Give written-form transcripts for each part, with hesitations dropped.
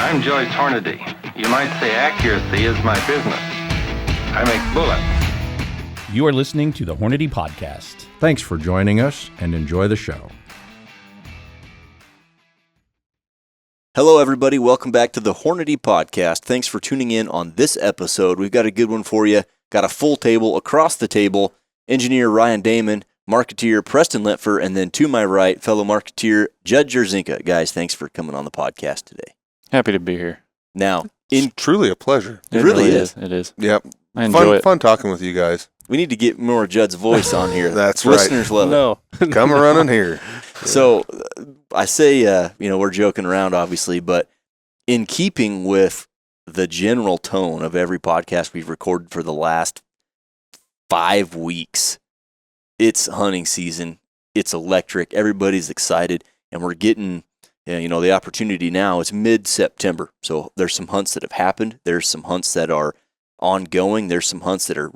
I'm Joyce Hornady. You might say accuracy is my business. I make bullets. You are listening to the Hornady Podcast. Thanks for joining us and enjoy the show. Hello, everybody. Welcome back to the Hornady Podcast. Thanks for tuning in on this episode. We've got a good one for you. Got a full table across the table. Engineer Ryan Damman, marketeer Preston Lentfer, and then to my right, fellow marketeer Judd Jerzinka. Guys, thanks for coming on the podcast today. Happy to be here. Now, it's truly a pleasure. It really is. It is. Yep. I enjoy it. Fun talking with you guys. We need to get more Judd's voice on here. That's Listeners right. love it. Come running here. So I say, we're joking around, obviously, but in keeping with the general tone of every podcast we've recorded for the last 5 weeks, it's hunting season. It's electric. Everybody's excited, and we're getting, the opportunity now. It's mid-September, so there's some hunts that have happened. There's some hunts that are ongoing. There's some hunts that are,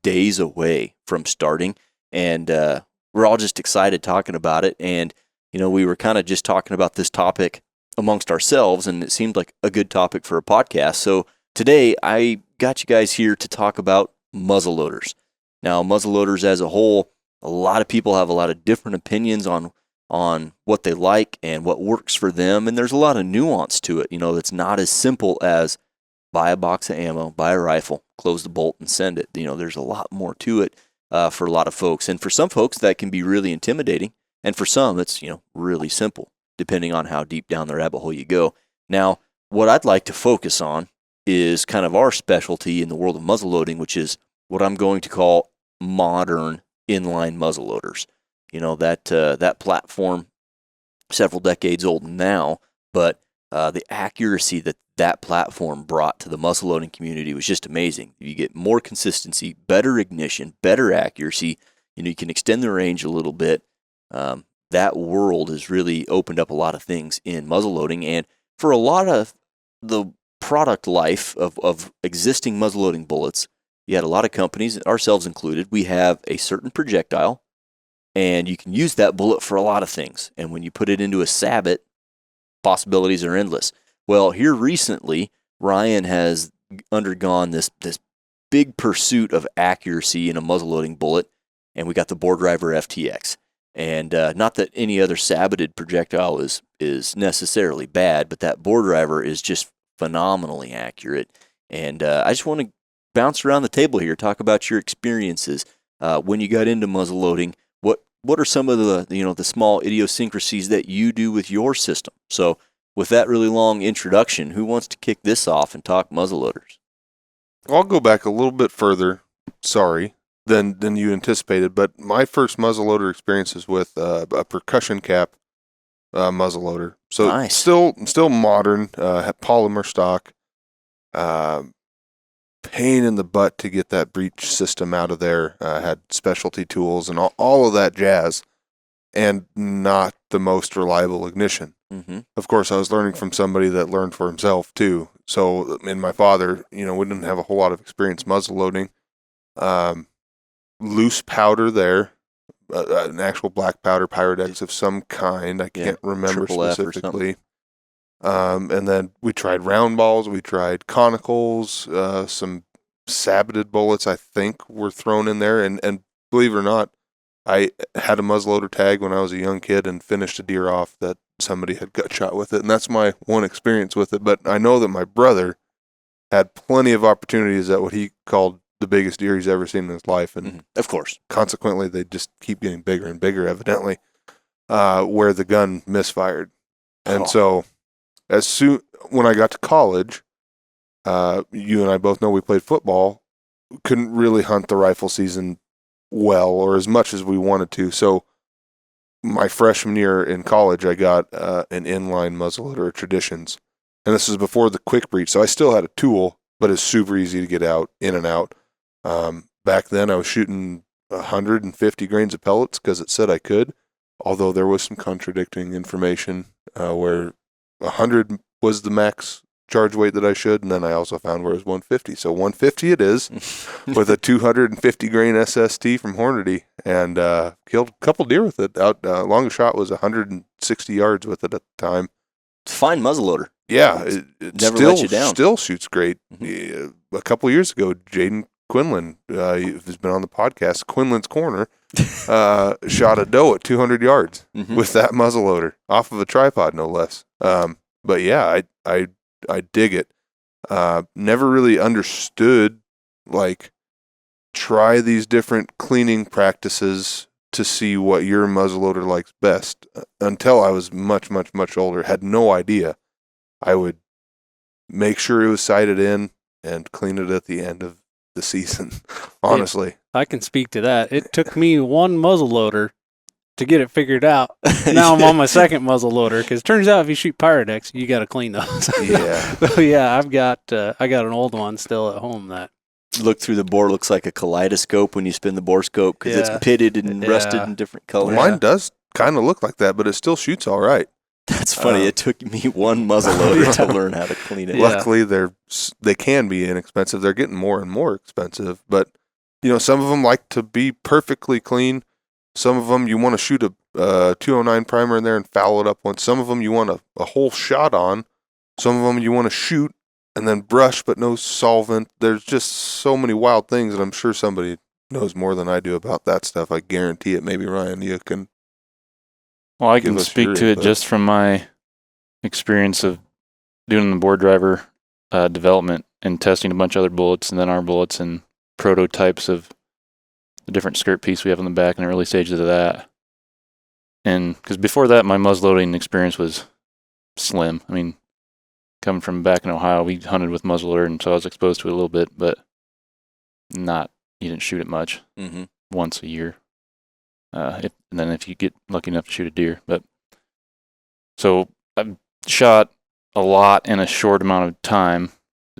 days away from starting, and we're all just excited talking about it. And we were kind of just talking about this topic amongst ourselves, and it seemed like a good topic for a podcast. So today I got you guys here to talk about muzzleloaders. Now, muzzleloaders as a whole, a lot of people have a lot of different opinions on what they like and what works for them, and there's a lot of nuance to it. It's not as simple as buy a box of ammo, buy a rifle, close the bolt, and send it. There's a lot more to it for a lot of folks. And for some folks, that can be really intimidating. And for some, it's, really simple, depending on how deep down the rabbit hole you go. Now, what I'd like to focus on is kind of our specialty in the world of muzzleloading, which is what I'm going to call modern inline muzzleloaders. That platform, several decades old now, but the accuracy that platform brought to the muzzleloading community was just amazing. You get more consistency, better ignition, better accuracy. You can extend the range a little bit. That world has really opened up a lot of things in muzzleloading, and for a lot of the product life of existing muzzleloading bullets, you had a lot of companies, ourselves included, we have a certain projectile, and you can use that bullet for a lot of things. And when you put it into a sabot, possibilities are endless. Well, here recently, Ryan has undergone this big pursuit of accuracy in a muzzleloading bullet, and we got the Bore Driver FTX. And not that any other saboted projectile is necessarily bad, but that Bore Driver is just phenomenally accurate. And I just want to bounce around the table here, talk about your experiences when you got into muzzleloading. What are some of the small idiosyncrasies that you do with your system? So with that really long introduction, who wants to kick this off and talk muzzleloaders? I'll go back a little bit further, than you anticipated, but my first muzzleloader experience is with a percussion cap muzzleloader. So nice. Still modern, polymer stock. Pain in the butt to get that breech system out of there. Had specialty tools and all of that jazz, and not the most reliable ignition. Mm-hmm. Of course, I was learning from somebody that learned for himself too. So, and my father, we didn't have a whole lot of experience muzzleloading. Loose powder there, an actual black powder Pyrodex of some kind. I can't remember specifically. And then we tried round balls, we tried conicals, some saboted bullets, I think, were thrown in there. And believe it or not, I had a muzzleloader tag when I was a young kid and finished a deer off that somebody had gut shot with it. And that's my one experience with it. But I know that my brother had plenty of opportunities at what he called the biggest deer he's ever seen in his life. And of course, consequently, they just keep getting bigger and bigger, evidently, where the gun misfired. And so when I got to college, you and I both know we played football, couldn't really hunt the rifle season well or as much as we wanted to. So my freshman year in college, I got an inline muzzleloader Traditions. And this was before the quick breach. So I still had a tool, but it's super easy to get in and out. Back then I was shooting 150 grains of pellets because it said I could, although there was some contradicting information where 100 was the max charge weight that I should, and then I also found where it was 150. So 150 it is, with a 250 grain SST from Hornady, and killed a couple deer with it. Longest shot was 160 yards with it at the time. It's a fine muzzleloader. Yeah, it Never still, let you down. still shoots great. Mhm. A couple of years ago, Jaden Quinlan, who's been on the podcast, Quinlan's Corner, shot a doe at 200 yards Mhm. with that muzzleloader off of a tripod, no less. But yeah, I dig it. Never really understood, like, try these different cleaning practices to see what your muzzleloader likes best. Until I was much, much, much older, had no idea. I would make sure it was sighted in and clean it at the end of the season, honestly. I can speak to that. It took me one muzzleloader to get it figured out. Now I'm on my second muzzleloader because it turns out if you shoot Pyrodex, you got to clean those. Yeah. So yeah, I got an old one still at home that. Look through the bore, looks like a kaleidoscope when you spin the bore scope because Yeah. it's pitted and rusted Yeah. in different colors. Mine does kind of look like that, but it still shoots all right. That's funny. It took me one muzzleloader to learn how to clean it. Yeah. Luckily, they can be inexpensive. They're getting more and more expensive, but some of them like to be perfectly clean. Some of them you want to shoot a 209 primer in there and foul it up once. Some of them you want a whole shot on. Some of them you want to shoot and then brush, but no solvent. There's just so many wild things, and I'm sure somebody knows more than I do about that stuff. I guarantee it. Maybe Ryan, you can. Well, I Give can us speak your to it input. just from my experience of doing the board driver development and testing a bunch of other bullets and then our bullets and prototypes of the different skirt piece we have on the back in the early stages of that. And because before that, my muzzleloading experience was slim. I mean, coming from back in Ohio, we hunted with muzzleloader, and so I was exposed to it a little bit, but you didn't shoot it much. Mm-hmm. Once a year. And then if you get lucky enough to shoot a deer. But so I've shot a lot in a short amount of time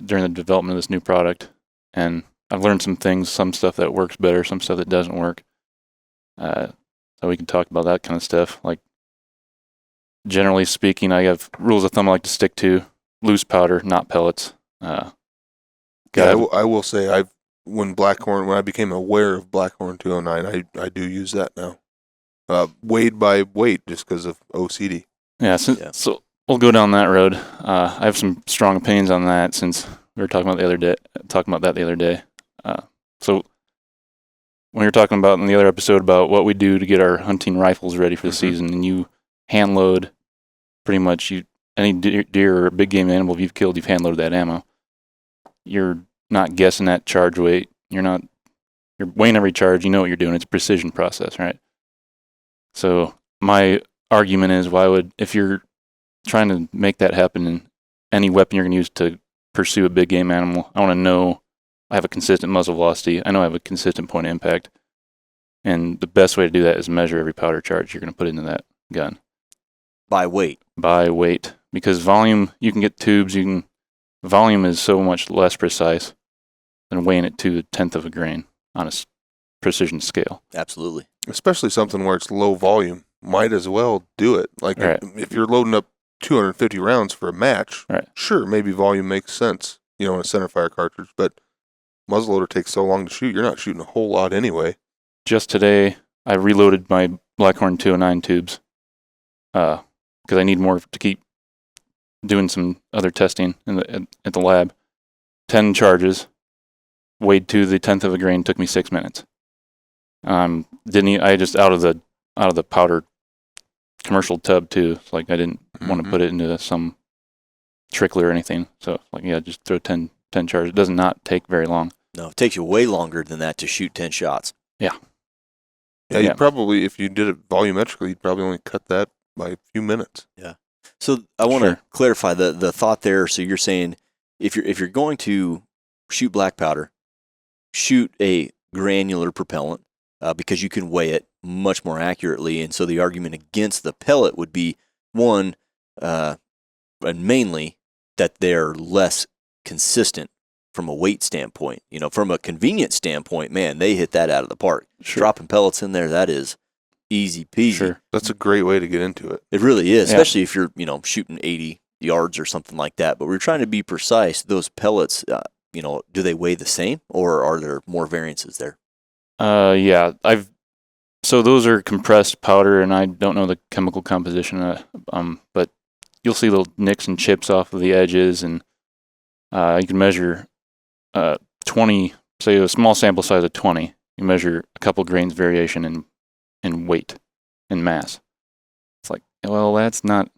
during the development of this new product, and I've learned some things, some stuff that works better, some stuff that doesn't work. So we can talk about that kind of stuff. Like, generally speaking, I have rules of thumb I like to stick to: loose powder, not pellets. I will say when I became aware of Blackhorn 209, I do use that now. Weighed by weight, just because of OCD. Yeah, so we'll go down that road. I have some strong opinions on that since we were talking about that the other day. So when we were talking about in the other episode about what we do to get our hunting rifles ready for the season, and you hand load pretty much any deer or big game animal you've killed, you've hand loaded that ammo. You're not guessing that charge weight. You're weighing every charge. You know what you're doing. It's a precision process, right? So my argument is, if you're trying to make that happen in any weapon you're going to use to pursue a big game animal, I want to know I have a consistent muzzle velocity. I know I have a consistent point of impact. And the best way to do that is measure every powder charge you're going to put into that gun. By weight. By weight. Because volume, you can get tubes, volume is so much less precise than weighing it to a tenth of a grain on a precision scale. Absolutely. Especially something where it's low volume. Might as well do it. Like, Right. if you're loading up 250 rounds for a match, Right. Sure, maybe volume makes sense, in a centerfire cartridge, but muzzleloader takes so long to shoot, you're not shooting a whole lot anyway. Just today, I reloaded my Blackhorn 209 tubes because I need more to keep doing some other testing at the lab. 10 charges, weighed to the tenth of a grain, took me 6 minutes. I just out of the powder commercial tub too. It's like I didn't want to put it into some trickler or anything. So just throw 10 charges. It does not take very long. No, it takes you way longer than that to shoot 10 shots. Yeah, you'd probably, if you did it volumetrically, you'd probably only cut that by a few minutes. Yeah. So I want to clarify the thought there. So you're saying if you're going to shoot black powder, shoot a granular propellant because you can weigh it much more accurately. And so the argument against the pellet would be one, and mainly that they're less consistent from a weight standpoint. From a convenience standpoint, man, they hit that out of the park. Sure. Dropping pellets in there, that is easy peasy. Sure. That's a great way to get into it. It really is, Yeah. especially if you're, shooting 80 yards or something like that. But we're trying to be precise. Those pellets, do they weigh the same, or are there more variances there? Yeah. So those are compressed powder, and I don't know the chemical composition, but you'll see little nicks and chips off of the edges, and you can measure 20, say a small sample size of 20. You measure a couple grains variation in weight and mass. It's like, well, that's not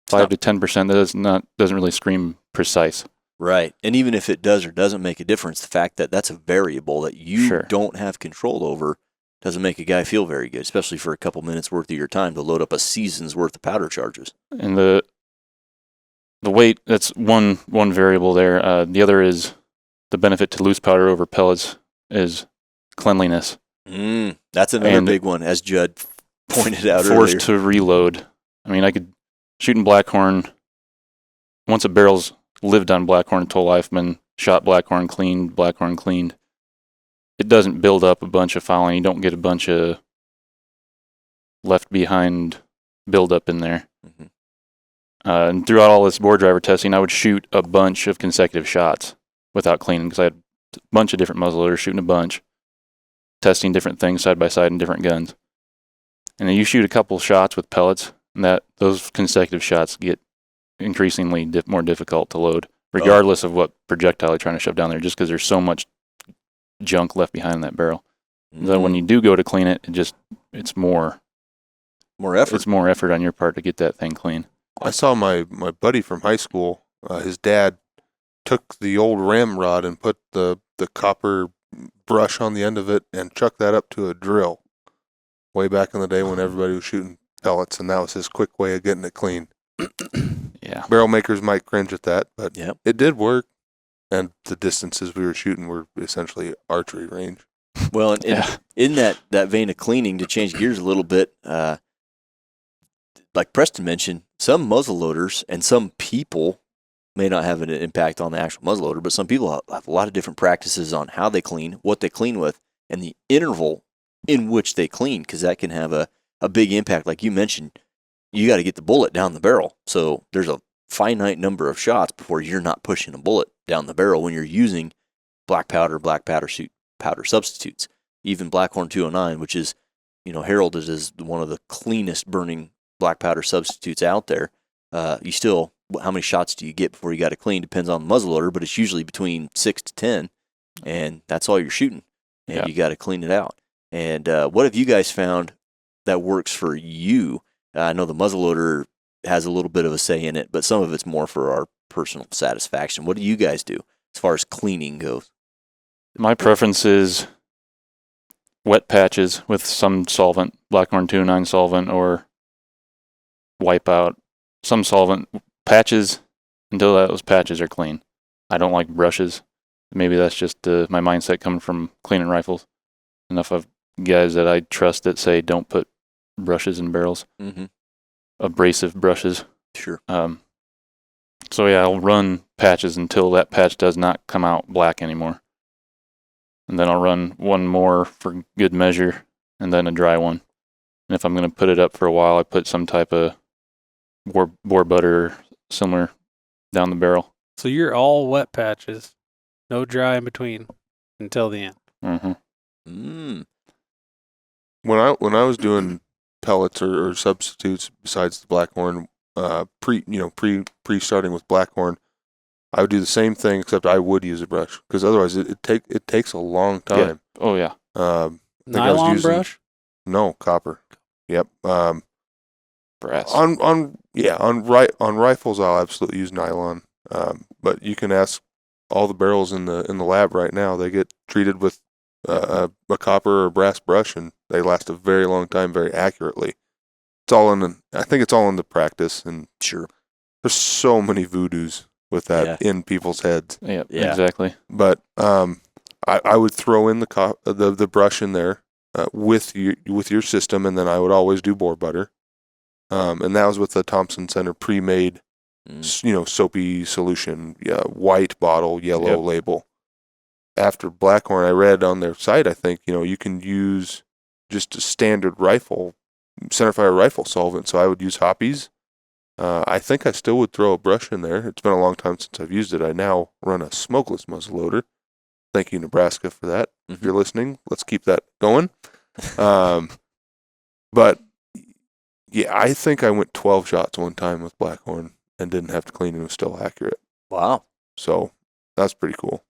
5 to 10%. That doesn't really scream precise. Right. And even if it does or doesn't make a difference, the fact that that's a variable that you Sure. don't have control over doesn't make a guy feel very good, especially for a couple minutes worth of your time to load up a season's worth of powder charges. And the weight, that's one variable there. The other is the benefit to loose powder over pellets is cleanliness. That's another And big one, as Judd pointed out Forced earlier. to reload. I mean, I could shoot in Blackhorn. Once a barrel's lived on Blackhorn its whole life, been shot Blackhorn cleaned, it doesn't build up a bunch of fouling. You don't get a bunch of left behind buildup in there. Mhm. And throughout all this bore driver testing, I would shoot a bunch of consecutive shots without cleaning because I had a bunch of different muzzleloaders shooting a bunch, testing different things side by side in different guns. And then you shoot a couple shots with pellets, and those consecutive shots get increasingly more difficult to load, regardless of what projectile you're trying to shove down there, just because there's so much junk left behind in that barrel. So when you do go to clean it, it's more effort. It's more effort on your part to get that thing clean. I saw my buddy from high school. His dad took the old ramrod and put the copper brush on the end of it and chucked that up to a drill way back in the day when everybody was shooting pellets, and that was his quick way of getting it clean. Yeah. Barrel makers might cringe at that, but Yep. it did work, and the distances we were shooting were essentially archery range. Well, and in that vein of cleaning, to change gears a little bit, like Preston mentioned, some muzzleloaders and some people may not have an impact on the actual muzzleloader, but some people have a lot of different practices on how they clean, what they clean with, and the interval in which they clean, because that can have a big impact. Like you mentioned, you got to get the bullet down the barrel. So there's a finite number of shots before you're not pushing a bullet down the barrel when you're using black powder substitutes. Even Blackhorn 209, which is, heralded as one of the cleanest burning black powder substitutes out there. You still, how many shots do you get before you got to clean? Depends on the muzzleloader, but it's usually between 6 to 10, and that's all you're shooting. And you got to clean it out. And what have you guys found that works for you? I know the muzzleloader has a little bit of a say in it, but some of it's more for our personal satisfaction. What do you guys do as far as cleaning goes? My preference is wet patches with some solvent, Blackhorn 209 solvent, or Wipeout, some solvent. Patches, until those patches are clean. I don't like brushes. Maybe that's just my mindset coming from cleaning rifles. Enough of guys that I trust that say don't put brushes in barrels. Mm-hmm. Abrasive brushes. Sure. So yeah, I'll run patches until that patch does not come out black anymore. And then I'll run one more for good measure, and then a dry one. And if I'm going to put it up for a while, I put some type of boar butter similar down the barrel. So you're all wet patches, no dry in between until the end. Mm-hmm. When I was doing pellets or substitutes besides the Blackhorn, pre starting with Blackhorn, I would do the same thing, except I would use a brush, because otherwise it takes a long time. Yeah. Oh yeah. Nylon brush? No, copper. Yep. Brass. On rifles, I'll absolutely use nylon. But you can ask all the barrels in the lab right now. They get treated with a copper or brass brush, and they last a very long time, very accurately. I think it's all in the practice, and Sure. there's so many voodoos with that in people's heads. Yeah, Yeah. exactly. But I would throw in the brush in there with your system, and then I would always do boar butter. And that was with the Thompson Center pre-made, soapy solution, white bottle, yellow label. After Blackhorn, I read on their site, I think, you can use just a standard centerfire rifle solvent. So I would use Hoppies. I think I still would throw a brush in there. It's been a long time since I've used it. I now run a smokeless muzzleloader. Thank you, Nebraska, for that. Mm-hmm. If you're listening, let's keep that going. But yeah, I think I went 12 shots one time with Blackhorn, and didn't have to clean and was still accurate. Wow. So that's pretty cool.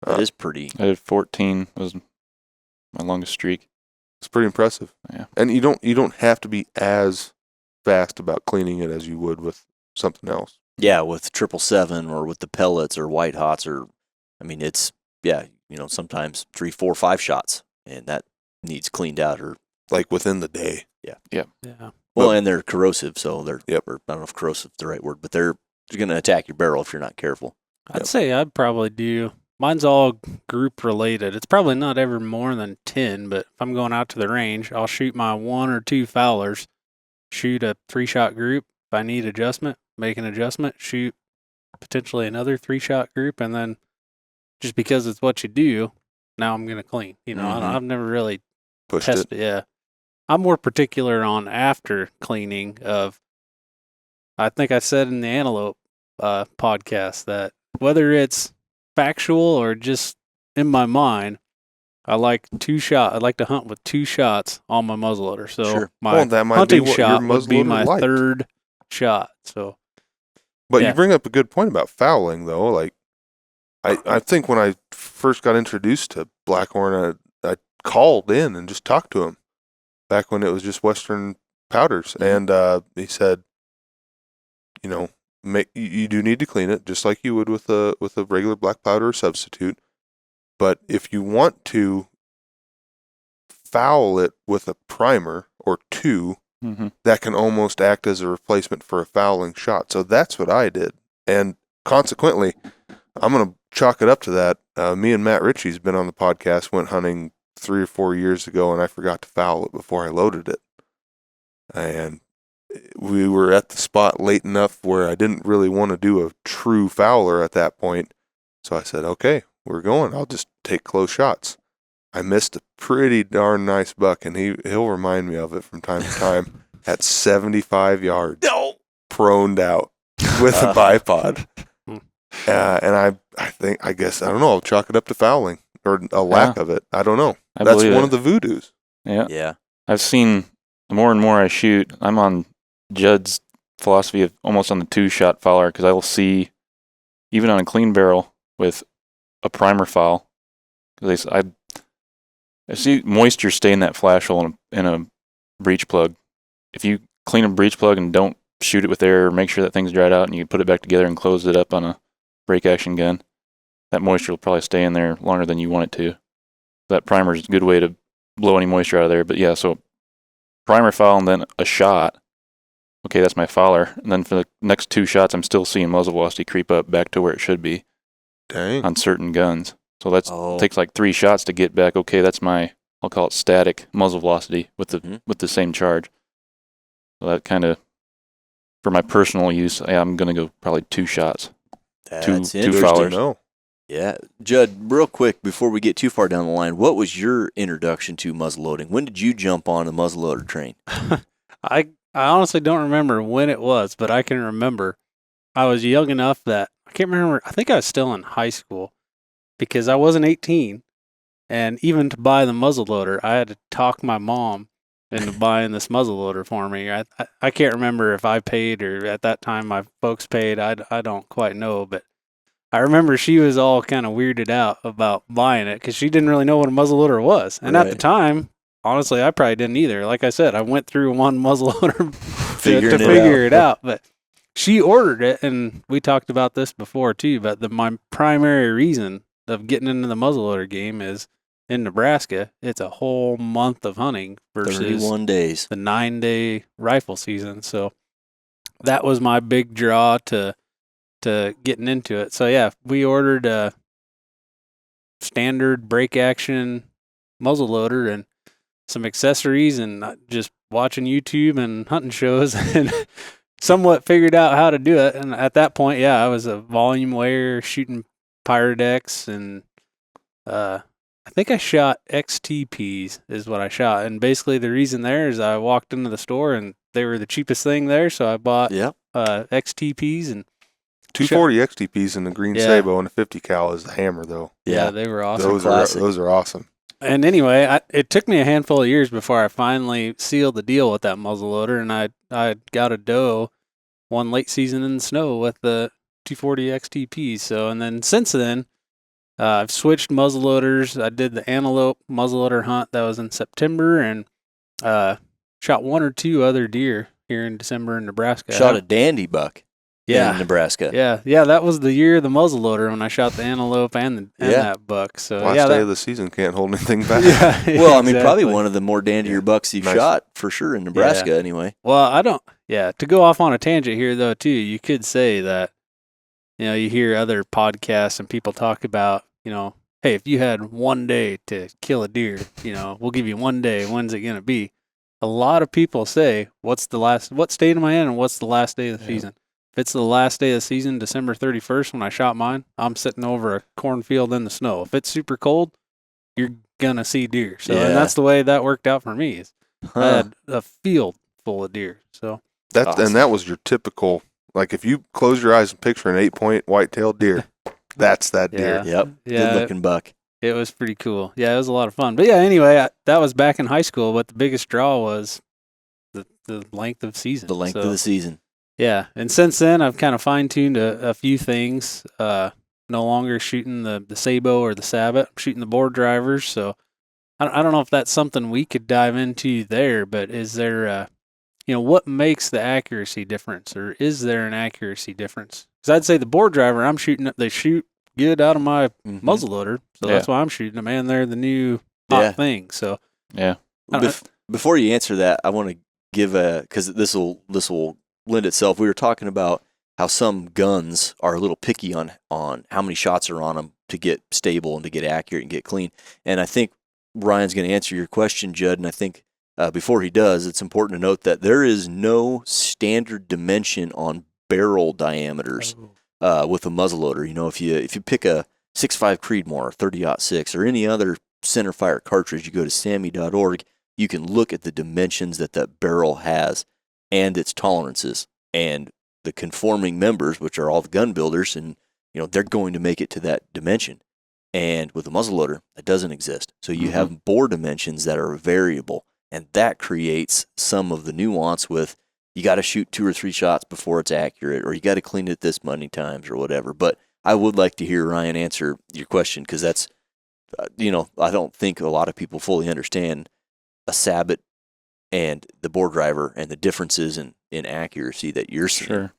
That is pretty. I did 14 was my longest streak. It's pretty impressive. Yeah. And you don't have to be as fast about cleaning it as you would with something else. Yeah, with 777 or with the pellets or white hots it's, sometimes 3, 4, 5 shots, and that needs cleaned out or. Like within the day. Yeah. Well, and they're corrosive, so they're, Yep. or I don't know if corrosive is the right word, but they're going to attack your barrel if you're not careful. I'd say I'd probably do. Mine's all group related. It's probably not ever more than 10, but if I'm going out to the range, I'll shoot my 1 or 2 fowlers, shoot a 3-shot group. If I need adjustment, make an adjustment, shoot potentially another 3-shot group, and then just because it's what you do, now I'm going to clean. I've never really Pushed tested. Yeah. I'm more particular on after cleaning of, I think I said in the antelope podcast that whether it's factual or just in my mind, I like 2 shots. I like to hunt with 2 shots on my muzzleloader. So Sure. my that might be hunting what shot your would be muzzleloader my liked. 3rd shot. So But Yeah. you bring up a good point about fouling, though. Like, I think when I first got introduced to Blackhorn, I called in and just talked to him back when it was just Western powders. And he said, you do need to clean it just like you would with a regular black powder substitute. But if you want to foul it with a primer or 2, Mm-hmm. that can almost act as a replacement for a fouling shot. So that's what I did. And consequently, I'm going to chalk it up to that. Me and Matt Ritchie's been on the podcast, went hunting 3 or 4 years ago, and I forgot to foul it before I loaded it. And we were at the spot late enough where I didn't really want to do a true fouler at that point. So I said, okay, we're going. I'll just take close shots. I missed a pretty darn nice buck, and he'll remind me of it from time to time at 75 yards, proned out with a bipod. And I guess, I don't know, I'll chalk it up to fouling or a lack of it. I don't know. I That's believe one it. of the voodoos. Yeah. Yeah. I've seen the more and more I shoot, I'm on Judd's philosophy of almost on the 2-shot fowler because I will see, even on a clean barrel with a primer foul, because I see moisture stay in that flash hole in a breech plug. If you clean a breech plug and don't shoot it with air, or make sure that thing's dried out, and you put it back together and close it up on a break action gun, that moisture will probably stay in there longer than you want it to. That primer is a good way to blow any moisture out of there. But yeah, so primer foul and then a shot. Okay, that's my fowler. And then for the next 2 shots, I'm still seeing muzzle velocity creep up back to where it should be Dang. on certain guns. So that takes like 3 shots to get back. Okay, that's my, I'll call it static muzzle velocity with the same charge. So that kind of, for my personal use, I'm going to go probably 2 shots. That's Two interesting. fowlers. No. Yeah. Judd, real quick, before we get too far down the line, what was your introduction to muzzleloading? When did you jump on the muzzleloader train? I honestly don't remember when it was, but I can remember I was young enough that I can't remember. I think I was still in high school because I wasn't 18. And even to buy the muzzleloader, I had to talk my mom into buying this muzzleloader for me. I can't remember if I paid or at that time my folks paid. I don't quite know, but I remember she was all kind of weirded out about buying it because she didn't really know what a muzzleloader was. And at the Right. time, honestly, I probably didn't either. Like I said, I went through one muzzleloader to Figuring it figure out. it out. But she ordered it, and we talked about this before too. But my primary reason of getting into the muzzleloader game is in Nebraska, it's a whole month of hunting versus 31 days. the 9-day rifle season. So that was my big draw to getting into it. So yeah, we ordered a standard break action muzzleloader and some accessories and just watching YouTube and hunting shows and somewhat figured out how to do it. And at that point, yeah, I was a volume weigher shooting Pyrodex and I think I shot XTPs is what I shot. And basically the reason there is I walked into the store and they were the cheapest thing there. So I bought Yep. XTPs and 240 XTPs in the green Yeah. Sabo and a 50 cal is the hammer, though. yeah, Yeah. they were awesome. Those are awesome. And anyway, it took me a handful of years before I finally sealed the deal with that muzzleloader, and I got a doe one late season in the snow with the 240 XTP. So, and then since then, I've switched muzzleloaders. I did the antelope muzzleloader hunt that was in September, and shot 1 or 2 other deer here in December in Nebraska. Shot a dandy buck in Nebraska. Yeah, that was the year of the muzzleloader when I shot the antelope and that buck. So Last day of the season can't hold anything back. Well, I mean, probably one of the more dandier bucks you've Nice. shot for sure in Nebraska anyway. Well, I don't. Yeah, to go off on a tangent here though, too, you could say that, you hear other podcasts and people talk about, hey, if you had one day to kill a deer, we'll give you one day. When's it gonna be? A lot of people say, what state am I in, and what's the last day of the season? If it's the last day of the season, December 31st, when I shot mine, I'm sitting over a cornfield in the snow. If it's super cold, you're gonna see deer. So, and that's the way that worked out for me. I had a field full of deer. So And that was your typical, like if you close your eyes and picture an 8-point white-tailed deer, that's that deer. Yep. Good looking buck. It was pretty cool. Yeah, it was a lot of fun. But yeah, anyway, that was back in high school, but the biggest draw was the length of season. The length of the season. Yeah, and since then, I've kind of fine-tuned a few things. No longer shooting the Sabo or the Sabot. I'm shooting the board drivers. So I don't know if that's something we could dive into there, but is there, what makes the accuracy difference, or is there an accuracy difference? Because I'd say the board driver I'm shooting, they shoot good out of my muzzleloader, so that's why I'm shooting them, and they're the new hot thing. So Before you answer that, I want to give because this will lend itself. We were talking about how some guns are a little picky on how many shots are on them to get stable and to get accurate and get clean. And I think Ryan's going to answer your question, Judd. And I think before he does, it's important to note that there is no standard dimension on barrel diameters with a muzzleloader. If you pick a 6.5 Creedmoor, 30-06, or any other centerfire cartridge, you go to SAMI.org, you can look at the dimensions that barrel has and its tolerances and the conforming members, which are all the gun builders, and they're going to make it to that dimension. And with a muzzleloader, that doesn't exist. So you have bore dimensions that are variable, and that creates some of the nuance with you got to shoot 2 or 3 shots before it's accurate, or you got to clean it this many times or whatever. But I would like to hear Ryan answer your question, because that's, I don't think a lot of people fully understand a Sabot and the board driver and the differences in accuracy that you're seeing. Sure.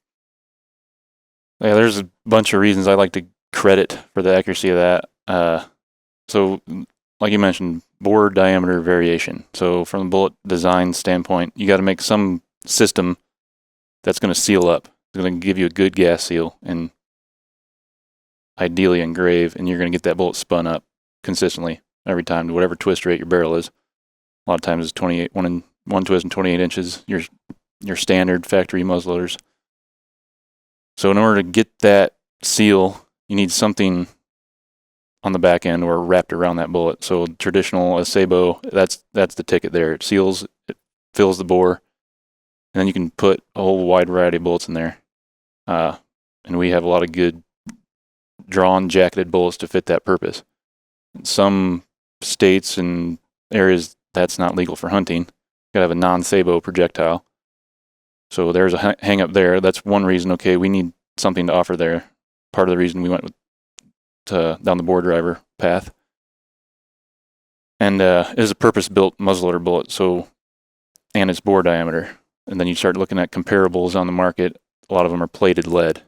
Yeah, there's a bunch of reasons I like to credit for the accuracy of that. So, like you mentioned, bore diameter variation. So, from the bullet design standpoint, you got to make some system that's going to seal up. It's going to give you a good gas seal and ideally engrave, and you're going to get that bullet spun up consistently every time to whatever twist rate your barrel is. A lot of times it's 28, one twist and 28 inches, your standard factory muzzleloaders. So in order to get that seal, you need something on the back end or wrapped around that bullet. So traditional Sabo, that's the ticket there. It seals, it fills the bore, and then you can put a whole wide variety of bullets in there. And we have a lot of good drawn, jacketed bullets to fit that purpose. In some states and areas, that's not legal for hunting. You gotta have a non-Sabo projectile. So there's a hang up there. That's one reason, okay, we need something to offer there. Part of the reason we went down the bore driver path. And it is a purpose-built muzzleloader bullet, and its bore diameter. And then you start looking at comparables on the market. A lot of them are plated lead.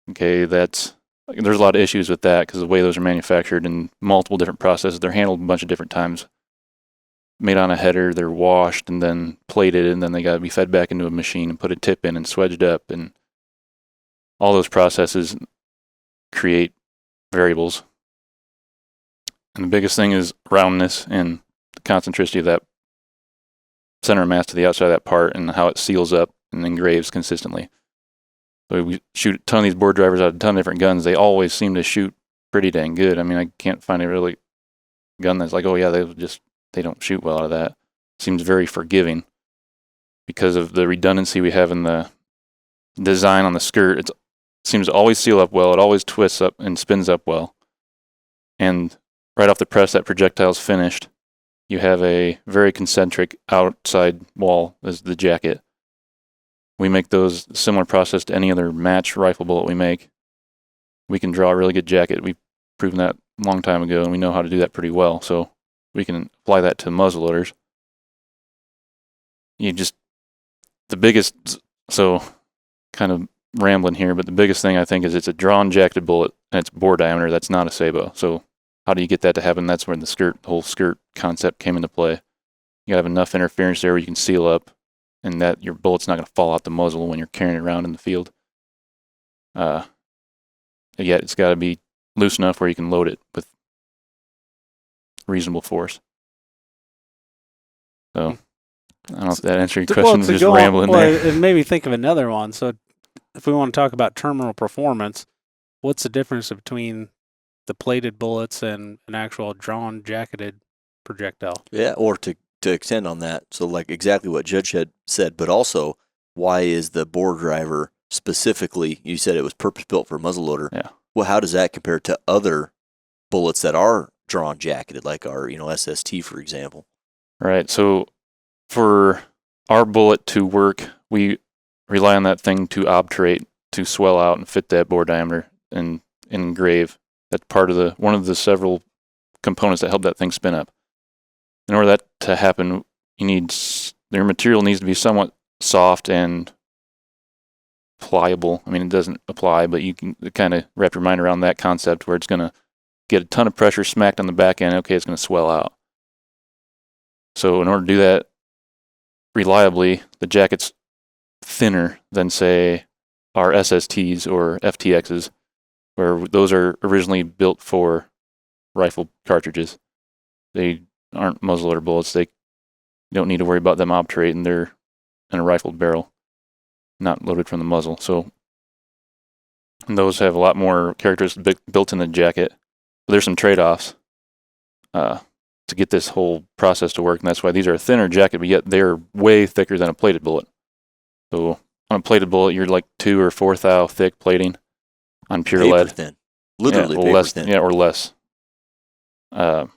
Okay, there's a lot of issues with that because the way those are manufactured in multiple different processes, they're handled a bunch of different times. Made on a header, they're washed and then plated, and then they got to be fed back into a machine and put a tip in and swedged up, and all those processes create variables. And the biggest thing is roundness and the concentricity of that center of mass to the outside of that part and how it seals up and engraves consistently. So we shoot a ton of these board drivers out of a ton of different guns. They always seem to shoot pretty dang good. I mean, I can't find a really gun that's like, oh yeah, they don't shoot well out of that. Seems very forgiving because of the redundancy we have in the design on the skirt. It seems to always seal up well. It always twists up and spins up well. And right off the press, that projectile's finished. You have a very concentric outside wall as the jacket. We make those similar process to any other match rifle bullet we make. We can draw a really good jacket. We've proven that a long time ago, and we know how to do that pretty well. So we can apply that to muzzleloaders. The biggest, so kind of rambling here, but the biggest thing I think is it's a drawn jacketed bullet and it's bore diameter. That's not a sabot. So how do you get that to happen? That's where the whole skirt concept came into play. You gotta have enough interference there where you can seal up, and that your bullet's not gonna fall out the muzzle when you're carrying it around in the field. Yet it's got to be loose enough where you can load it with reasonable force. So I don't know if that answered your question. Just rambling there. It made me think of another one. So if we want to talk about terminal performance, what's the difference between the plated bullets and an actual drawn jacketed projectile? Yeah, or to extend on that, so like exactly what Judge had said, but also why is the bore driver specifically, you said it was purpose-built for muzzleloader. Yeah. Well, how does that compare to other bullets that are drawn jacketed, like our, SST, for example? Right. So for our bullet to work, we rely on that thing to obturate, to swell out and fit that bore diameter and engrave. That's part of one of the several components that help that thing spin up. In order for that to happen, your material needs to be somewhat soft and pliable. I mean, it doesn't apply, but you can kind of wrap your mind around that concept where it's going to get a ton of pressure smacked on the back end. Okay, it's going to swell out. So in order to do that reliably, the jacket's thinner than, say, our SSTs or FTXs, where those are originally built for rifle cartridges. They aren't muzzleloader bullets. They don't need to worry about them obturating. They're in a rifled barrel, not loaded from the muzzle. So those have a lot more characteristics built in the jacket. But there's some trade-offs to get this whole process to work, and that's why these are a thinner jacket, but yet they're way thicker than a plated bullet. So on a plated bullet, you're like 2 or 4 thou thick plating on pure Paper lead. thin. Literally paper less, thin. Yeah, or less. And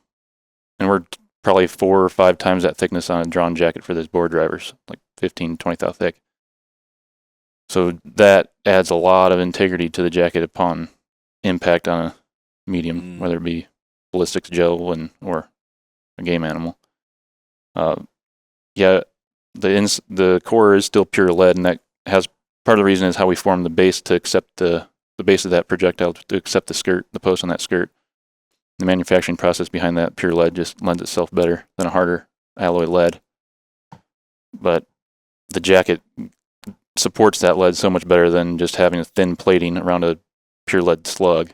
we're probably 4 or 5 times that thickness on a drawn jacket for those bore drivers, like 15, 20 thou thick. So that adds a lot of integrity to the jacket upon impact on a medium, whether it be ballistics gel or a game animal. The core is still pure lead, and that has part of the reason is how we form the base to accept the base of that projectile to accept the skirt, the post on that skirt. The manufacturing process behind that pure lead just lends itself better than a harder alloy lead. But the jacket supports that lead so much better than just having a thin plating around a pure lead slug.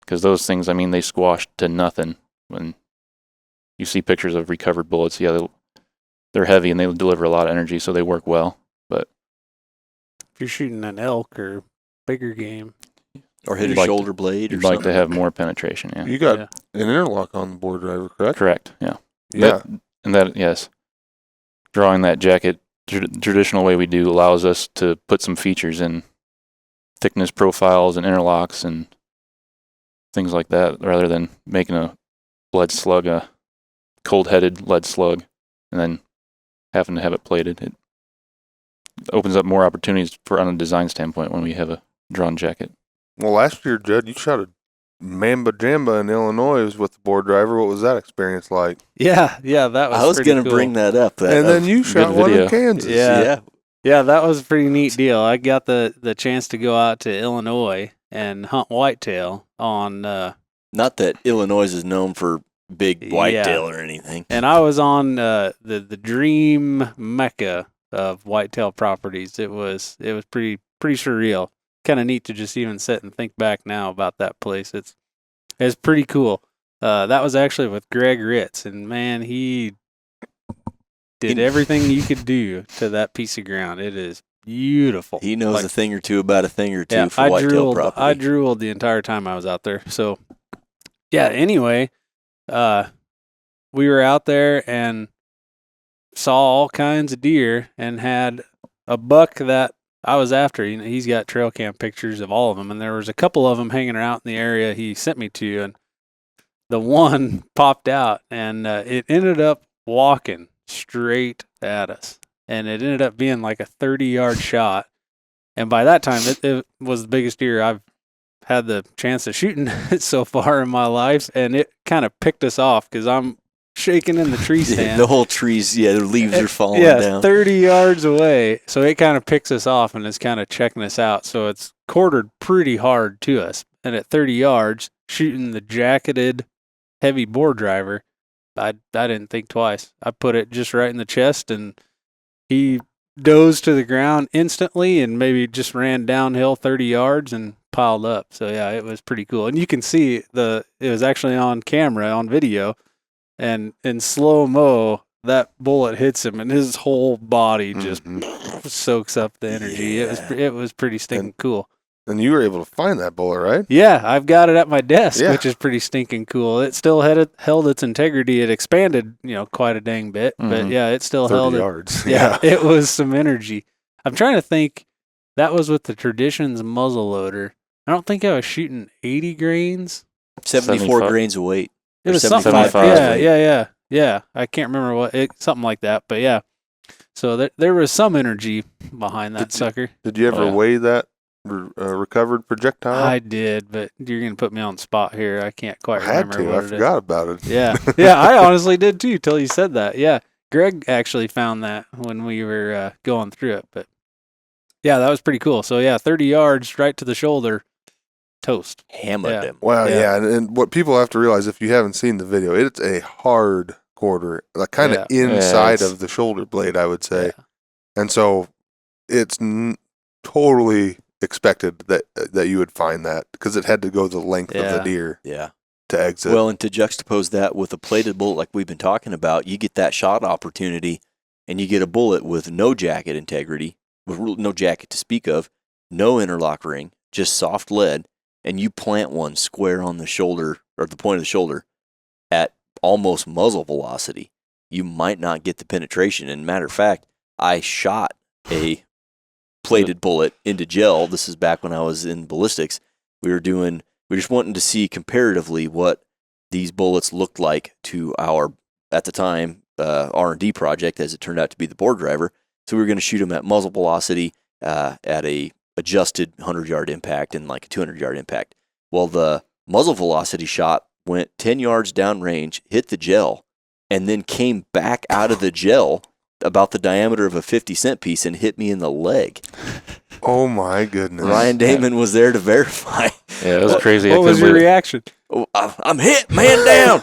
Because those things, I mean, they squash to nothing. When you see pictures of recovered bullets, yeah, they're heavy and they deliver a lot of energy, so they work well. But if you're shooting an elk or bigger game, or hit a shoulder blade, or you'd something. like to have more penetration. Yeah, You got an interlock on the bore driver, correct? correct. Yeah, Yeah. Yes, drawing that jacket traditional way we do allows us to put some features in, thickness profiles and interlocks and things like that, rather than making a lead slug a cold-headed lead slug and then having to have it plated. It opens up more opportunities on a design standpoint when we have a drawn jacket. Well, last year, Judd, you shot a Mamba Jamba in Illinois with the bore driver. What was that experience like? Yeah, that was. I was going to bring that up. And then you shot one video. in Kansas. Yeah, that was a pretty neat deal. I got the chance to go out to Illinois and hunt whitetail on. Not that Illinois is known for big whitetail or anything. And I was on the dream mecca of whitetail properties. It was pretty surreal. Kind of neat to just even sit and think back now about that place. It's pretty cool. That was actually with Greg Ritz, and man, he did everything you could do to that piece of ground. It is beautiful. He knows a thing or two about a thing or two for whitetail property. I drooled the entire time I was out there. So, yeah. Anyway, we were out there and saw all kinds of deer and had a buck that I was after. He's got trail cam pictures of all of them, and there was a couple of them hanging out in the area he sent me to, and the one popped out, and it ended up walking straight at us. and it ended up being like a 30-yard shot. And by that time, it was the biggest deer I've had the chance of shooting so far in my life, and it kind of picked us off because I'm shaking in the tree stand. The whole trees, the leaves are falling down. 30 yards away. So it kind of picks us off and is kind of checking us out. So it's quartered pretty hard to us. And at 30 yards, shooting the jacketed heavy bore driver, I didn't think twice. I put it just right in the chest, and he dozed to the ground instantly and maybe just ran downhill 30 yards and piled up. So yeah, it was pretty cool. And you can see it was actually on camera, on video, and in slow-mo, that bullet hits him and his whole body just soaks up the energy. Yeah. It was pretty stinking cool. And you were able to find that bullet, right? Yeah, I've got it at my desk, Yeah. which is pretty stinking cool. It still held its integrity. It expanded, quite a dang bit, but yeah, it still 30 held it. yards. Yeah, it was some energy. I'm trying to think. That was with the Traditions muzzleloader. I don't think I was shooting 80 grains. 74 75. grains of weight. It was 75 something like pounds that. Yeah. I can't remember something like that, but yeah. So there was some energy behind that sucker. Did you ever weigh that recovered projectile? I did, but you're going to put me on the spot here. I can't quite I had remember to. what I it is. forgot about it. Yeah. I honestly did too till you said that. Yeah. Greg actually found that when we were going through it, but yeah, that was pretty cool. So yeah, 30 yards right to the shoulder, toast. Hammered him. Wow, Yeah. and what people have to realize, if you haven't seen the video, it's a hard quarter, like kind of inside of the shoulder blade, I would say. Yeah. And so it's totally expected that you would find that because it had to go the length of the deer Yeah. to exit. Well, and to juxtapose that with a plated bullet like we've been talking about, you get that shot opportunity and you get a bullet with no jacket integrity, with no jacket to speak of, no interlock ring, just soft lead, and you plant one square on the shoulder or the point of the shoulder at almost muzzle velocity, you might not get the penetration. And matter of fact, I shot a plated bullet into gel. This is back when I was in ballistics. We just wanted to see comparatively what these bullets looked like to our, at the time, R&D project, as it turned out to be the bore driver. So we were going to shoot them at muzzle velocity at a adjusted 100-yard impact and like a 200-yard impact. Well, the muzzle velocity shot went 10 yards downrange, hit the gel, and then came back out of the gel about the diameter of a 50-cent piece and hit me in the leg. Oh my goodness. Ryan Damman was there to verify. Yeah, it was crazy. What was your reaction? Oh, I'm hit, man down,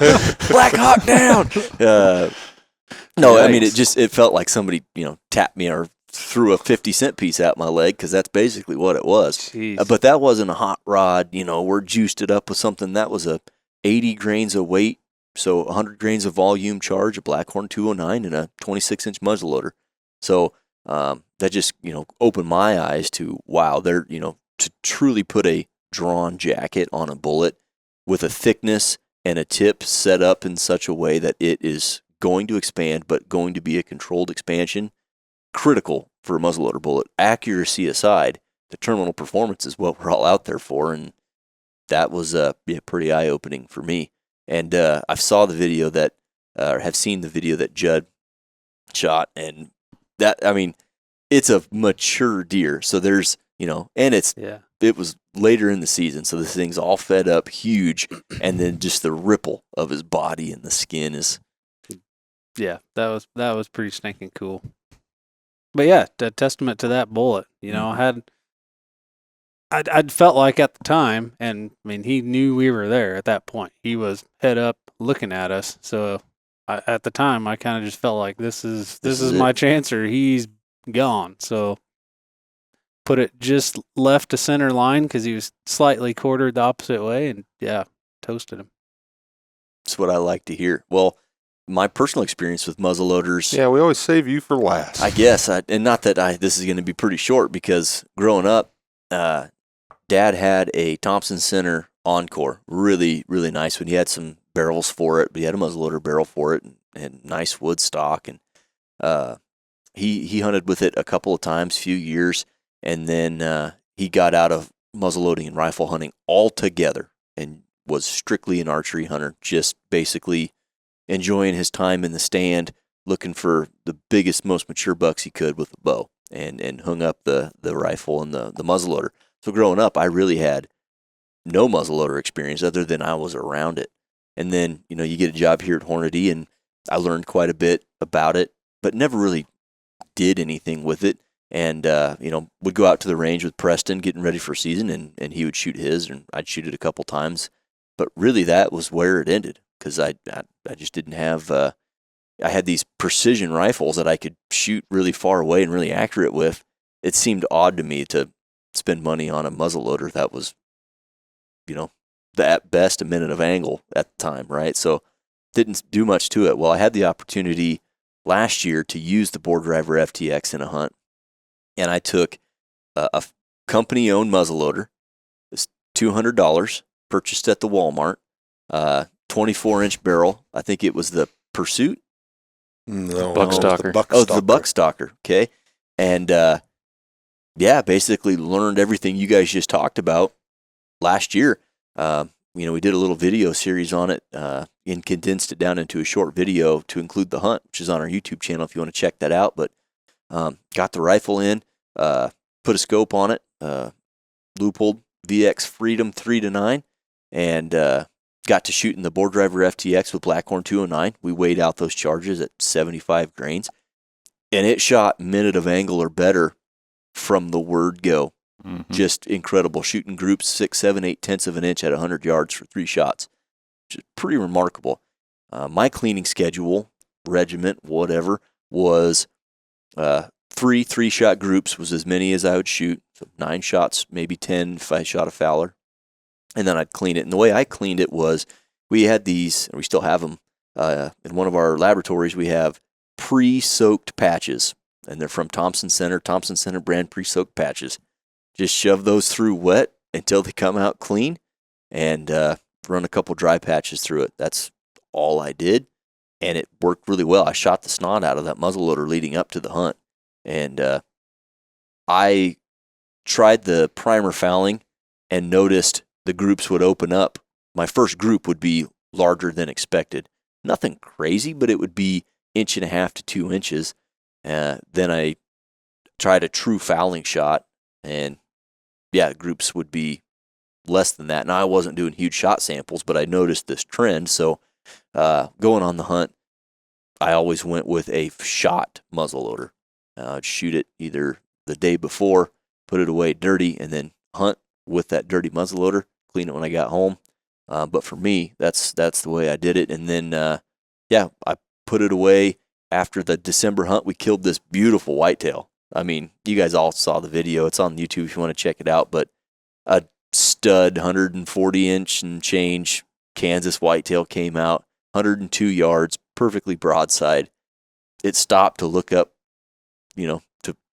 Black Hawk down. No, I mean, it felt like somebody, tapped me or threw a 50-cent piece at my leg, because that's basically what it was. Jeez. But that wasn't a hot rod, we're juiced it up with something. That was a 80 grains of weight, so 100 grains of volume charge, a Blackhorn 209, and a 26-inch muzzleloader. So that just, opened my eyes to, wow, they're, to truly put a drawn jacket on a bullet with a thickness and a tip set up in such a way that it is going to expand, but going to be a controlled expansion, critical for a muzzleloader bullet. Accuracy aside, the terminal performance is what we're all out there for, and that was pretty eye-opening for me. And I've saw the video that, or have seen the video that Judd shot, and that, I mean, it's a mature deer, so there's, and it was later in the season, so this thing's all fed up, huge, and then just the ripple of his body and the skin is. Yeah, that was pretty stinking cool. But yeah, a testament to that bullet. I'd felt like at the time, and I mean, he knew we were there at that point. He was head up looking at us. So at the time, I kind of just felt like this is my chance, or he's gone. So put it just left to center line because he was slightly quartered the opposite way, and yeah, toasted him. That's what I like to hear. Well, my personal experience with muzzleloaders. Yeah, we always save you for last. I guess, and not that this is going to be pretty short, because growing up, Dad had a Thompson Center Encore, really, really nice one. He had some barrels for it, but he had a muzzleloader barrel for it, and nice wood stock. And he hunted with it a couple of times, few years, and then he got out of muzzleloading and rifle hunting altogether and was strictly an archery hunter, just basically enjoying his time in the stand, looking for the biggest, most mature bucks he could with a bow, and hung up the rifle and the muzzleloader. So growing up, I really had no muzzleloader experience other than I was around it. And then, you get a job here at Hornady, and I learned quite a bit about it, but never really did anything with it. And, would go out to the range with Preston getting ready for season, and he would shoot his, and I'd shoot it a couple times. But really, that was where it ended, because I just didn't have, I had these precision rifles that I could shoot really far away and really accurate with. It seemed odd to me to spend money on a muzzleloader that was, at best a minute of angle at the time, right? So didn't do much to it. Well, I had the opportunity last year to use the Board Driver FTX in a hunt, and I took a company-owned muzzleloader. It's $200, purchased at the Walmart, 24-inch barrel. I think it was the Pursuit. No, Buckstalker. It's the Buckstalker. Okay, and basically learned everything you guys just talked about last year. We did a little video series on it and condensed it down into a short video to include the hunt, which is on our YouTube channel if you want to check that out. But got the rifle in, put a scope on it, Leupold VX Freedom 3-9, and got to shooting the Board Driver FTX with Blackhorn 209. We weighed out those charges at 75 grains, and it shot minute of angle or better from the word go. Mm-hmm. Just incredible. Shooting groups 6, 7, 8/10 of an inch at 100 yards for 3 shots. Which is pretty remarkable. My cleaning schedule, regiment, whatever, was 3-shot groups was as many as I would shoot. So 9 shots, maybe 10 if I shot a fowler. And then I'd clean it. And the way I cleaned it was we had these, and we still have them, in one of our laboratories, we have pre-soaked patches. And they're from Thompson Center brand pre-soaked patches. Just shove those through wet until they come out clean, and run a couple dry patches through it. That's all I did, and it worked really well. I shot the snot out of that muzzleloader leading up to the hunt, and I tried the primer fouling and noticed the groups would open up. My first group would be larger than expected. Nothing crazy, but it would be 1.5 to 2 inches. Then I tried a true fouling shot, and groups would be less than that. Now, I wasn't doing huge shot samples, but I noticed this trend. So going on the hunt, I always went with a shot muzzleloader. I'd shoot it either the day before, put it away dirty, and then hunt with that dirty muzzleloader, clean it when I got home. But for me, that's the way I did it. And then, I put it away after the December hunt. We killed this beautiful whitetail. I mean, you guys all saw the video. It's on YouTube if you want to check it out. But a stud 140-inch and change Kansas whitetail came out, 102 yards, perfectly broadside. It stopped to look up,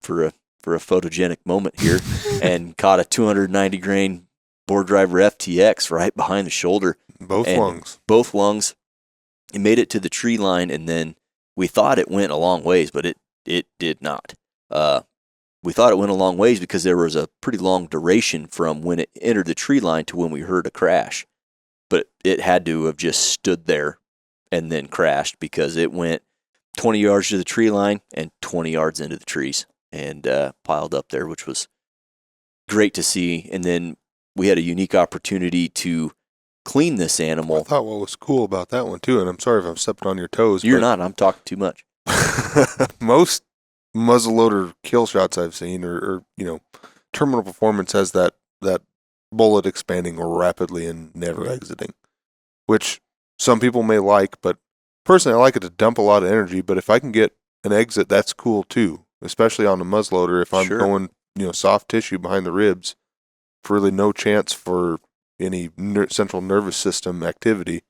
for a photogenic moment here, and caught a 290 grain Board Driver FTX right behind the shoulder. Both lungs. It made it to the tree line, and then we thought it went a long ways, but it did not. We thought it went a long ways because there was a pretty long duration from when it entered the tree line to when we heard a crash. But it had to have just stood there and then crashed, because it went 20 yards to the tree line and 20 yards into the trees and piled up there, which was great to see. And then we had a unique opportunity to clean this animal. I thought what was cool about that one too, and I'm sorry if I'm stepping on your toes. You're not. I'm talking too much. Most muzzleloader kill shots I've seen, or Terminal Performance has that bullet expanding rapidly and never exiting, which some people may like, but personally I like it to dump a lot of energy. But if I can get an exit, that's cool too, especially on the muzzleloader. If I'm going soft tissue behind the ribs, for really no chance for any central nervous system activity,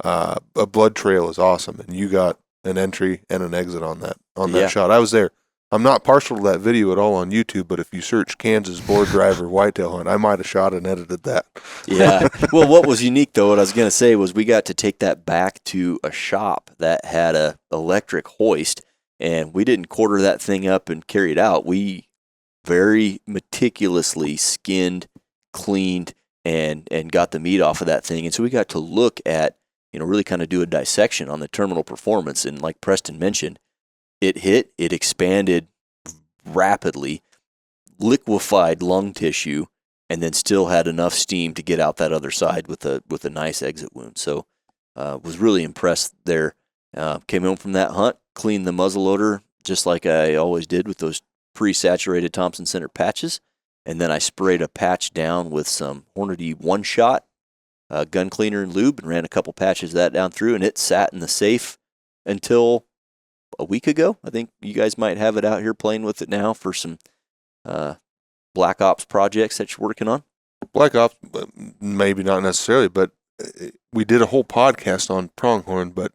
a blood trail is awesome, and you got an entry and an exit on that shot. I was there. I'm not partial to that video at all on YouTube, but if you search Kansas Board Driver whitetail hunt, I might have shot and edited that. Yeah. Well, what was unique, though, what I was going to say was we got to take that back to a shop that had a electric hoist, and we didn't quarter that thing up and carry it out. We very meticulously skinned, cleaned, and got the meat off of that thing. And so we got to look at really kind of do a dissection on the terminal performance. And like Preston mentioned, it expanded rapidly, liquefied lung tissue, and then still had enough steam to get out that other side with a nice exit wound. So was really impressed there. Came home from that hunt, cleaned the muzzleloader just like I always did with those pre-saturated Thompson Center patches, and then I sprayed a patch down with some Hornady one-shot gun cleaner and lube and ran a couple patches of that down through, and it sat in the safe until a week ago. I think you guys might have it out here playing with it now for some Black Ops projects that you're working on. Black Ops, maybe not necessarily, but we did a whole podcast on pronghorn, but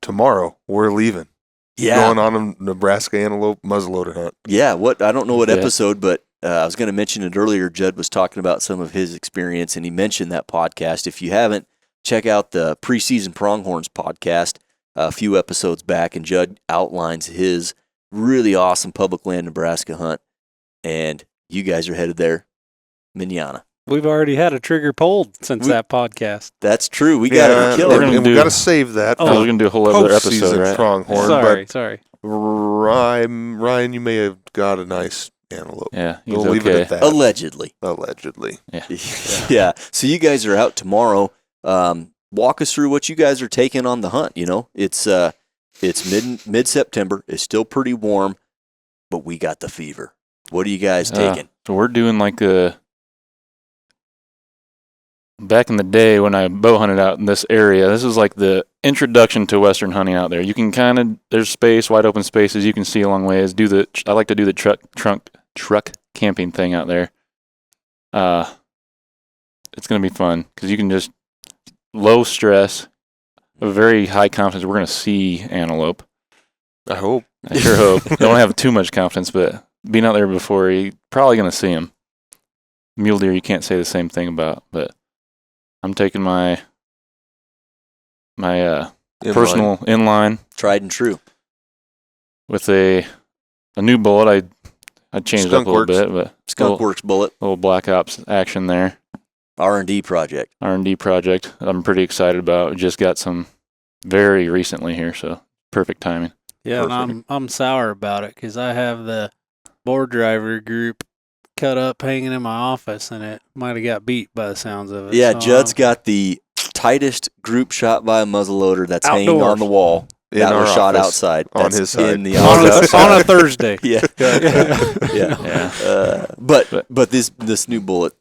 tomorrow we're leaving. Yeah. Going on a Nebraska antelope muzzleloader hunt. Yeah, I don't know what episode, but I was going to mention it earlier. Judd was talking about some of his experience, and he mentioned that podcast. If you haven't, check out the Preseason Pronghorns podcast a few episodes back, and Judd outlines his really awesome public land Nebraska hunt, and you guys are headed there manana. We've already had a trigger pulled since that podcast. That's true. We got to kill it. And we got to save that. Oh, we're going to do a whole other episode, right? Pronghorn. Sorry. Ryan, you may have got a nice antelope. Yeah, we'll leave it at that. Allegedly. Yeah. Yeah. So you guys are out tomorrow. Walk us through what you guys are taking on the hunt. It's mid-September. It's still pretty warm, but we got the fever. What are you guys taking? So we're doing like back in the day when I bow hunted out in this area, this is like the introduction to Western hunting out there. You can there's space, wide open spaces you can see a long ways. I like to do the truck camping thing out there. It's going to be fun because you can just low stress, a very high confidence. We're going to see antelope. I hope. I sure hope. Don't have too much confidence, but being out there before, you're probably going to see them. Mule deer, you can't say the same thing about, but I'm taking my personal inline, tried and true, with a new bullet. I changed it up a little bit, but Skunk Works bullet, little Black Ops action there. R&D project. I'm pretty excited about. Just got some very recently here, so perfect timing. Yeah, and I'm sour about it because I have the board driver group cut up hanging in my office, and it might have got beat by the sounds of it. Yeah, so Judd's got the tightest group shot by a muzzleloader that's outdoors. Hanging on the wall. That was shot outside. On his side. In the office. on a Thursday. Yeah. But this new bullet,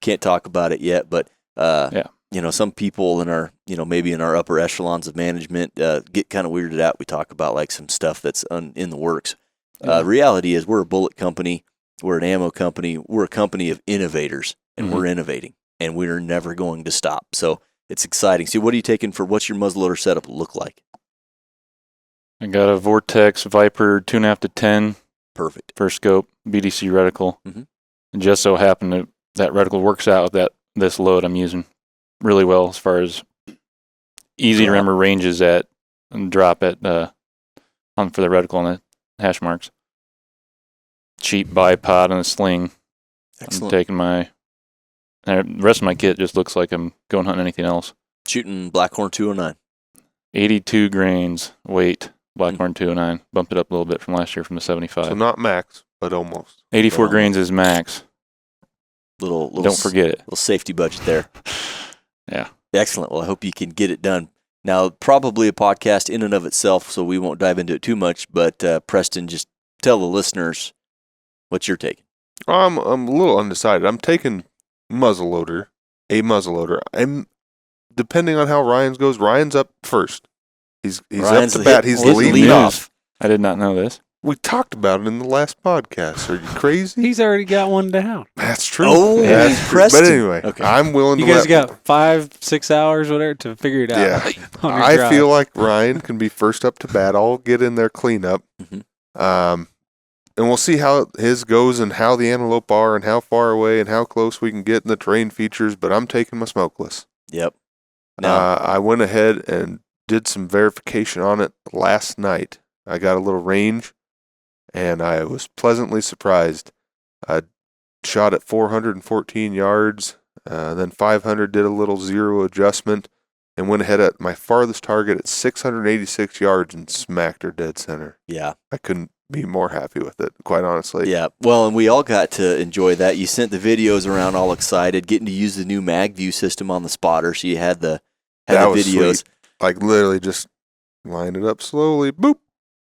can't talk about it yet, but some people in our, maybe in our upper echelons of management get kind of weirded out. We talk about like some stuff that's in the works. Reality is we're a bullet company. We're an ammo company. We're a company of innovators, and we're innovating, and we're never going to stop. So it's exciting. So what are you taking what's your muzzleloader setup look like? I got a Vortex Viper 2.5 to 10. Perfect. First scope, BDC reticle. Mm-hmm. It just so happened that reticle works out with this load I'm using really well as far as easy to remember ranges at and drop at for the reticle on the hash marks. Cheap bipod and a sling. Excellent. I'm taking the rest of my kit just looks like I'm going hunting anything else. Shooting Blackhorn 209. 82 grains weight, Blackhorn 209. Bumped it up a little bit from last year from the 75. So not max, but almost. 84 grains is max. Little Don't forget it. Little safety budget there. Yeah. Excellent. Well, I hope you can get it done. Now, probably a podcast in and of itself, so we won't dive into it too much, but Preston, just tell the listeners what you're taking. I'm a little undecided. I'm taking a muzzleloader. I'm depending on how Ryan's goes. Ryan's up first. He's Ryan's up to bat. He's the lead lead off. I did not know this. We talked about it in the last podcast. Are you crazy? He's already got one down. That's true. Oh, That's true. Preston. But anyway, Okay. I'm willing You to guys got 5-6 hours, whatever, to figure it out. Yeah. on your I drive. feel like Ryan can be first up to bat. I'll get in there cleanup. Mhm. And we'll see how his goes and how the antelope are and how far away and how close we can get in the terrain features, but I'm taking my smokeless. Yep. Now, I went ahead and did some verification on it last night. I got a little range, and I was pleasantly surprised. I shot at 414 yards, then 500 did a little zero adjustment, and went ahead at my farthest target at 686 yards and smacked her dead center. Yeah. I couldn't be more happy with it, quite honestly. Yeah. Well, and we all got to enjoy that. You sent the videos around all excited, getting to use the new mag view system on the spotter. So you had the videos. Sweet. Like literally just line it up slowly. Boop.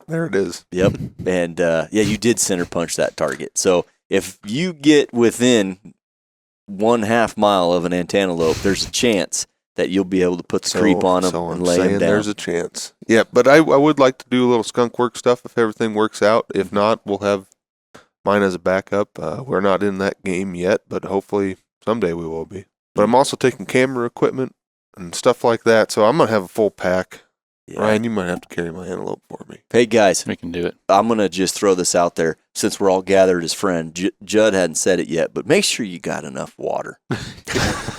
There it is. Yep. And you did center punch that target. So if you get within 1/2 mile of an antelope, there's a chance that you'll be able to put the creep on them and lay them down. There's a chance. Yeah, but I would like to do a little skunk work stuff if everything works out. If not, we'll have mine as a backup. We're not in that game yet, but hopefully someday we will be. But I'm also taking camera equipment and stuff like that, so I'm going to have a full pack. Yeah. Ryan, you might have to carry my antelope for me. Hey, guys. We can do it. I'm going to just throw this out there since we're all gathered as friends. Judd hadn't said it yet, but make sure you got enough water.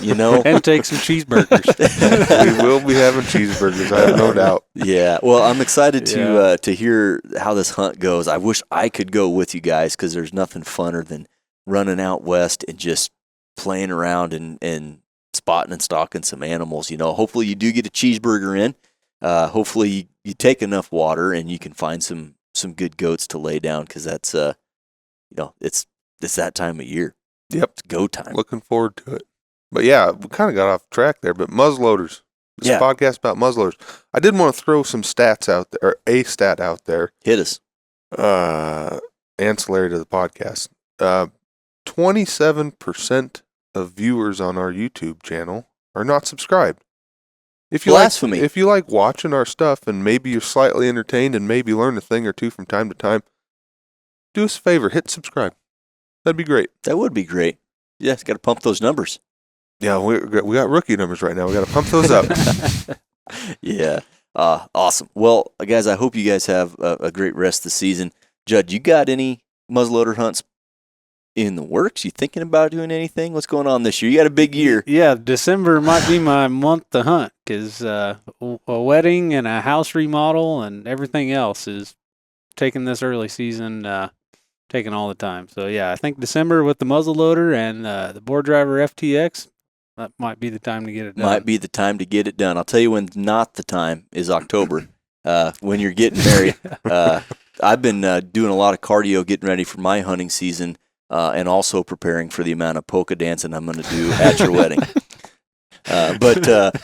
You know? And take some cheeseburgers. We will be having cheeseburgers, I have no doubt. Yeah. Well, I'm excited to hear how this hunt goes. I wish I could go with you guys because there's nothing funner than running out west and just playing around and spotting and stalking some animals. You know, hopefully you do get a cheeseburger in. Hopefully you take enough water and you can find some good goats to lay down because that's it's that time of year. Yep, it's go time. Looking forward to it. But yeah, we kind of got off track there. But muzzleloaders, this podcast about muzzleloaders. I did want to throw some stats out there, or a stat out there. Hit us. Ancillary to the podcast. 27% of viewers on our YouTube channel are not subscribed. If you Blasphemy. If you like watching our stuff and maybe you're slightly entertained and maybe learn a thing or two from time to time, do us a favor, hit subscribe. That'd be great. That would be great. Yeah, it's got to pump those numbers. Yeah, we got rookie numbers right now. We got to pump those up. Yeah. Awesome. Well, guys, I hope you guys have a great rest of the season. Judd, you got any muzzleloader hunts in the works? You thinking about doing anything? What's going on this year? You got a big year. Yeah, December might be my month to hunt because a wedding and a house remodel and everything else is taking this early season, taking all the time. So, yeah, I think December with the muzzleloader and the board driver FTX, that might be the time to get it done. Might be the time to get it done. I'll tell you when not the time is October, when you're getting married. I've been doing a lot of cardio getting ready for my hunting season. And also preparing for the amount of polka dancing I'm going to do at your wedding. But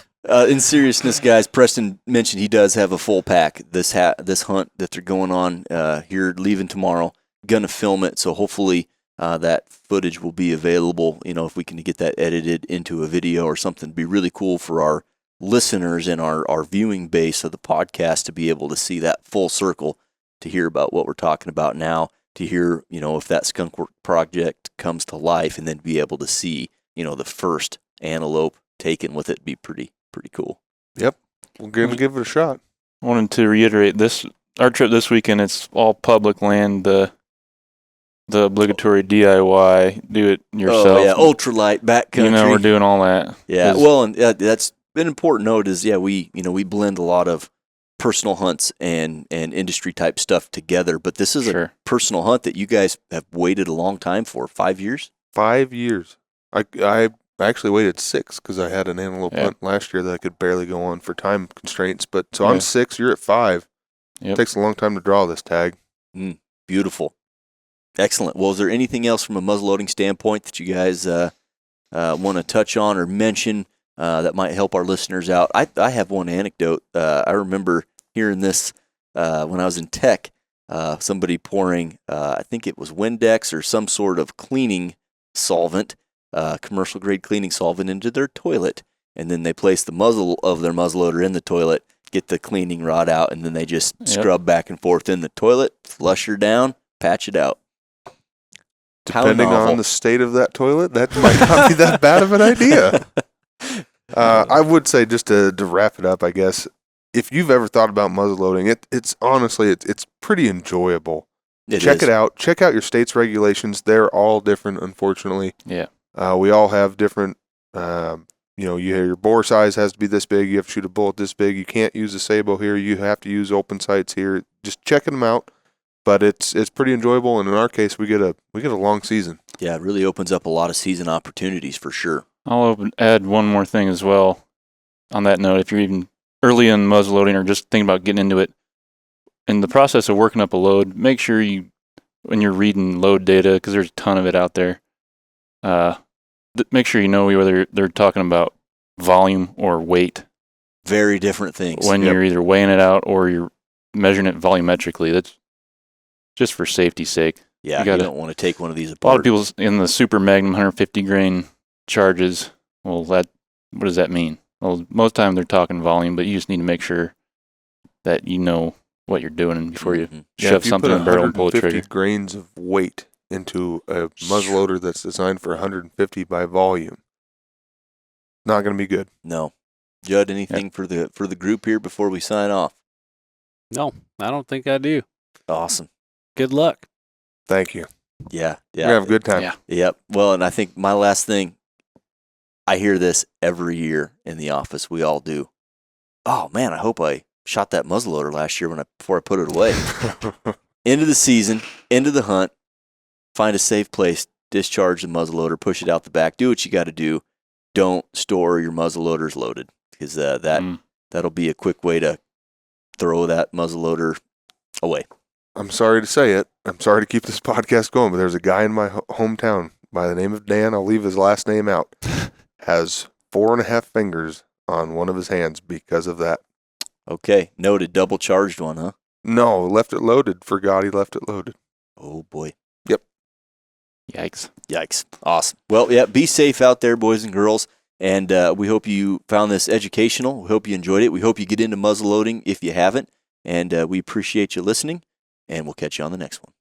in seriousness, guys, Preston mentioned he does have a full pack. This hunt that they're going on here, leaving tomorrow, going to film it. So hopefully that footage will be available. You know, if we can get that edited into a video or something, it'd be really cool for our listeners and our viewing base of the podcast to be able to see that full circle, to hear about what we're talking about now, to hear, you know, if that skunk work project comes to life, and then be able to see, you know, the first antelope taken with it. Be pretty cool. Yep. We're going to give it a shot. I wanted to reiterate our trip this weekend, it's all public land, the obligatory DIY, do it yourself. Oh, yeah, ultralight backcountry. You know, we're doing all that. Yeah, well, and that's an important note is, we blend a lot of personal hunts and industry type stuff together, but this is a personal hunt that you guys have waited a long time for. 5 years? 5 years. I actually waited 6 because I had an antelope hunt last year that I could barely go on for time constraints. But so I'm 6, you're at 5. It takes a long time to draw this tag. Beautiful. Excellent. Well, is there anything else from a muzzleloading standpoint that you guys want to touch on or mention that might help our listeners out? I have one anecdote. I remember hearing this when I was in tech. Somebody pouring, I think it was Windex or some sort of cleaning solvent, commercial grade cleaning solvent, into their toilet, and then they place the muzzle of their muzzleloader in the toilet, get the cleaning rod out, and then they just scrub back and forth in the toilet, flush her down, patch it out. Depending on the state of that toilet, that might not be that bad of an idea. I would say, just to wrap it up, I guess, if you've ever thought about muzzleloading, it's honestly pretty enjoyable. Check it out. Check out your state's regulations. They're all different, unfortunately. Yeah. We all have different. Your bore size has to be this big. You have to shoot a bullet this big. You can't use a sabo here. You have to use open sights here. Just checking them out. But it's pretty enjoyable, and in our case, we get a long season. Yeah, it really opens up a lot of season opportunities for sure. I'll add one more thing as well. on that note, if you're even early in muzzleloading or just thinking about getting into it, in the process of working up a load, make sure when you're reading load data, because there's a ton of it out there, make sure you know whether they're talking about volume or weight. Very different things. When you're either weighing it out or you're measuring it volumetrically, that's just for safety's sake. Yeah, you don't want to take one of these A lot apart. of people in the Super Magnum 150 grain charges, well, what does that mean? Well, most of the time they're talking volume, but you just need to make sure that you know what you're doing before you shove something in the barrel and pull the trigger. 150 grains of weight into a muzzleloader that's designed for 150 by volume, not going to be good. No. Judd, anything for the group here before we sign off? No, I don't think I do. Awesome. Good luck. Thank you. Yeah. You're going to have a good time. Yeah. Yep. Well, and I think my last thing, I hear this every year in the office. We all do. Oh, man, I hope I shot that muzzleloader last year before I put it away. End of the season, end of the hunt, find a safe place, discharge the muzzleloader, push it out the back, do what you got to do. Don't store your muzzleloaders loaded, because that'll be a quick way to throw that muzzleloader away. I'm sorry to say it. I'm sorry to keep this podcast going, but there's a guy in my hometown by the name of Dan. I'll leave his last name out. Has 4.5 fingers on one of his hands because of that. Okay, noted. Double charged one, huh? No, left it loaded. Forgot he left it loaded. Oh boy. Yep. Yikes. Awesome. Well, yeah, be safe out there, boys and girls. And we hope you found this educational. We hope you enjoyed it. We hope you get into muzzleloading if you haven't. And we appreciate you listening. And we'll catch you on the next one.